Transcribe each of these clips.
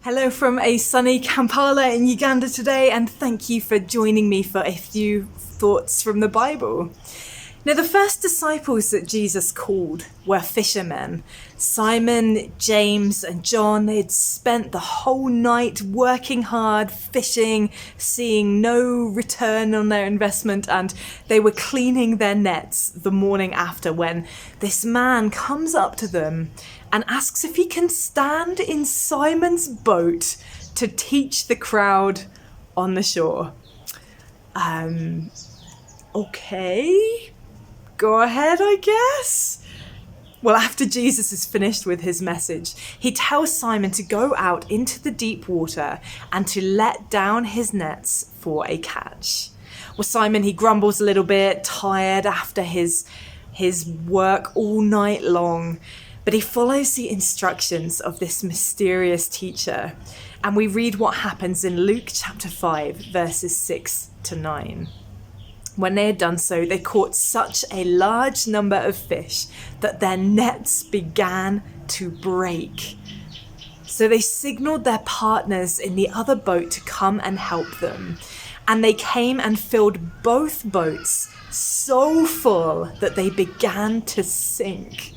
Hello from a sunny Kampala in Uganda today, and thank you for joining me for a few thoughts from the Bible. Now, the first disciples that Jesus called were fishermen. Simon, James, and John, they'd spent the whole night working hard, fishing, seeing no return on their investment, and they were cleaning their nets the morning after when this man comes up to them and asks if he can stand in Simon's boat to teach the crowd on the shore. Okay. Go ahead, I guess. Well, after Jesus is finished with his message, he tells Simon to go out into the deep water and to let down his nets for a catch. Well, Simon, he grumbles a little bit, tired after his work all night long, but he follows the instructions of this mysterious teacher. And we read what happens in Luke chapter 5, verses 6 to 9. When they had done so, they caught such a large number of fish that their nets began to break. So they signaled their partners in the other boat to come and help them. And they came and filled both boats so full that they began to sink.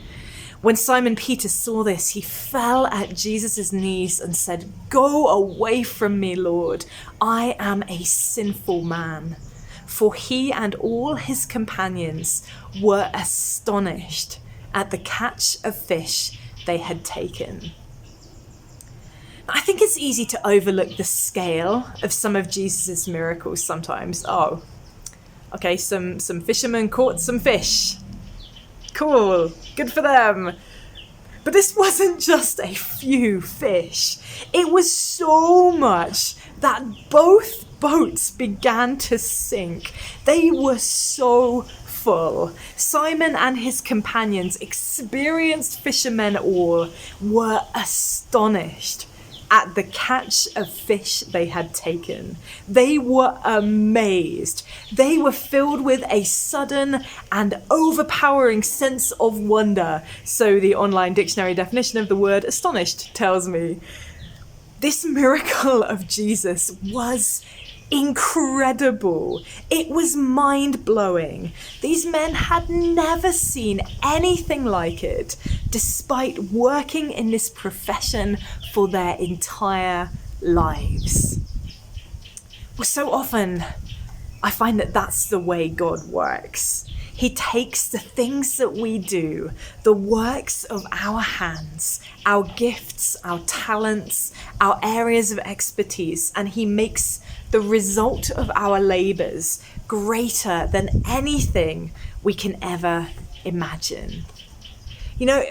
When Simon Peter saw this, he fell at Jesus' knees and said, "Go away from me, Lord. I am a sinful man." For he and all his companions were astonished at the catch of fish they had taken. I think it's easy to overlook the scale of some of Jesus' miracles sometimes. Oh, okay, some fishermen caught some fish. Cool, good for them. But this wasn't just a few fish. It was so much that both boats began to sink. They were so full. Simon and his companions, experienced fishermen all, were astonished at the catch of fish they had taken. They were amazed. They were filled with a sudden and overpowering sense of wonder. So the online dictionary definition of the word astonished tells me. This miracle of Jesus was incredible. It was mind-blowing. These men had never seen anything like it, despite working in this profession for their entire lives. Well, so often I find that that's the way God works. He takes the things that we do, the works of our hands, our gifts, our talents, our areas of expertise, and he makes the result of our labours greater than anything we can ever imagine. You know,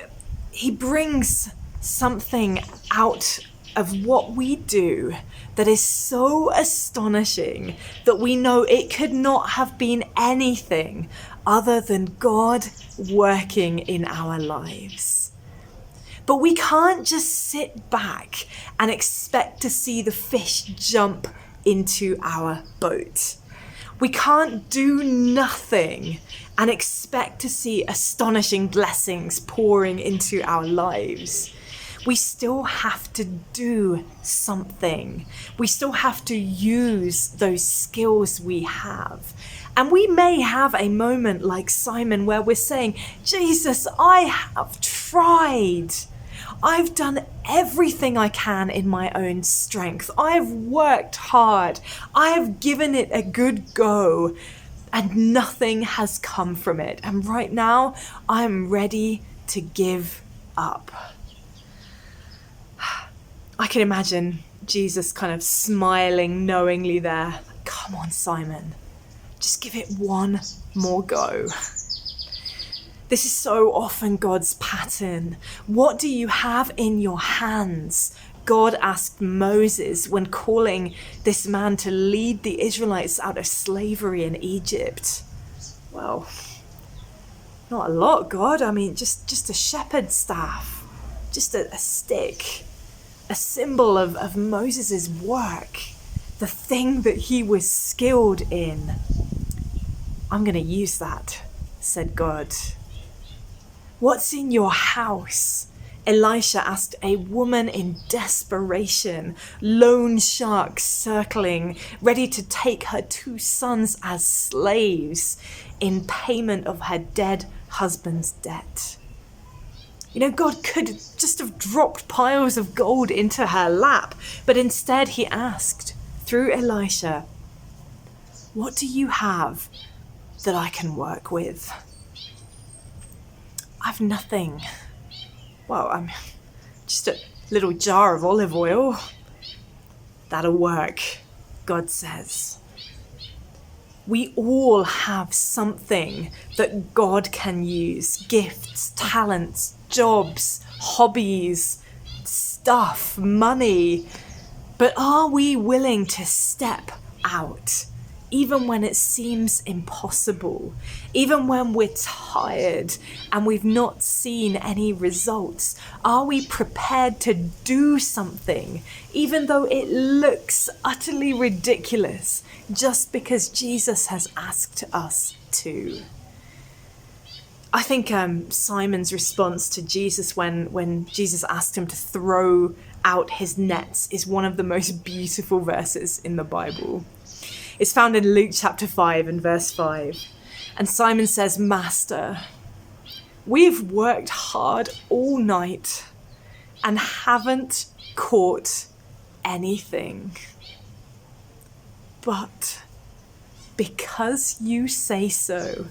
he brings something out of what we do that is so astonishing that we know it could not have been anything other than God working in our lives. But we can't just sit back and expect to see the fish jump into our boat. We can't do nothing and expect to see astonishing blessings pouring into our lives. We still have to do something. We still have to use those skills we have. And we may have a moment like Simon where we're saying, Jesus, I have tried. I've done everything I can in my own strength. I've worked hard. I've given it a good go, and nothing has come from it. And right now, I'm ready to give up. I can imagine Jesus kind of smiling knowingly there. Come on, Simon, just give it one more go. This is so often God's pattern. What do you have in your hands? God asked Moses when calling this man to lead the Israelites out of slavery in Egypt. Well, not a lot, God. I mean, just a shepherd's staff, just a stick, a symbol of Moses' work, the thing that he was skilled in. I'm going to use that, said God. What's in your house? Elisha asked a woman in desperation, loan sharks circling, ready to take her 2 sons as slaves in payment of her dead husband's debt. You know, God could just have dropped piles of gold into her lap, but instead he asked, through Elisha, "What do you have that I can work with?" "I've nothing." "Well, I'm just a little jar of olive oil." "That'll work," God says. We all have something that God can use. Gifts, talents, jobs, hobbies, stuff, money. But are we willing to step out? Even when it seems impossible, even when we're tired and we've not seen any results, are we prepared to do something, even though it looks utterly ridiculous, just because Jesus has asked us to? I think Simon's response to Jesus when Jesus asked him to throw out his nets is one of the most beautiful verses in the Bible. It's found in Luke chapter 5 and verse 5. And Simon says, "Master, we've worked hard all night and haven't caught anything. But because you say so,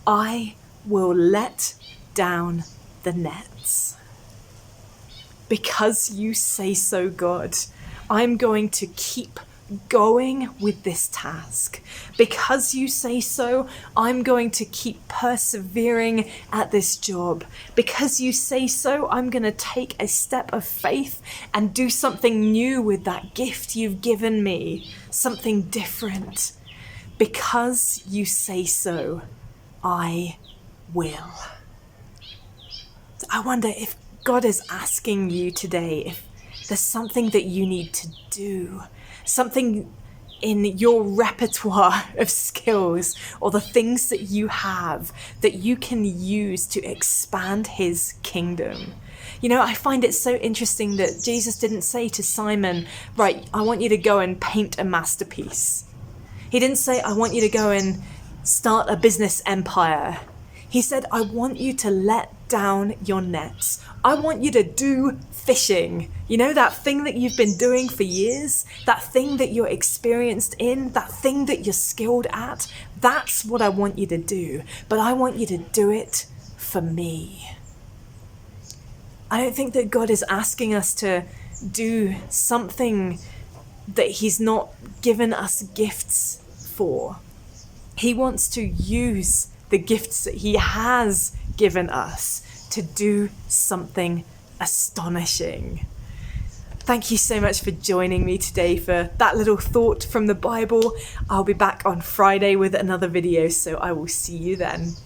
I will let down the nets." Because you say so, God, I'm going to keep going with this task. Because you say so, I'm going to keep persevering at this job. Because you say so, I'm going to take a step of faith and do something new with that gift you've given me, something different. Because you say so, I will. I wonder if God is asking you today if there's something that you need to do, something in your repertoire of skills or the things that you have that you can use to expand his kingdom. You know, I find it so interesting that Jesus didn't say to Simon, "Right, I want you to go and paint a masterpiece." He didn't say, "I want you to go and start a business empire." He said, "I want you to let down your nets. I want you to do fishing. You know, that thing that you've been doing for years, that thing that you're experienced in, that thing that you're skilled at. That's what I want you to do. But I want you to do it for me." I don't think that God is asking us to do something that he's not given us gifts for. He wants to use the gifts that he has given us to do something astonishing. Thank you so much for joining me today for that little thought from the Bible. I'll be back on Friday with another video, so I will see you then.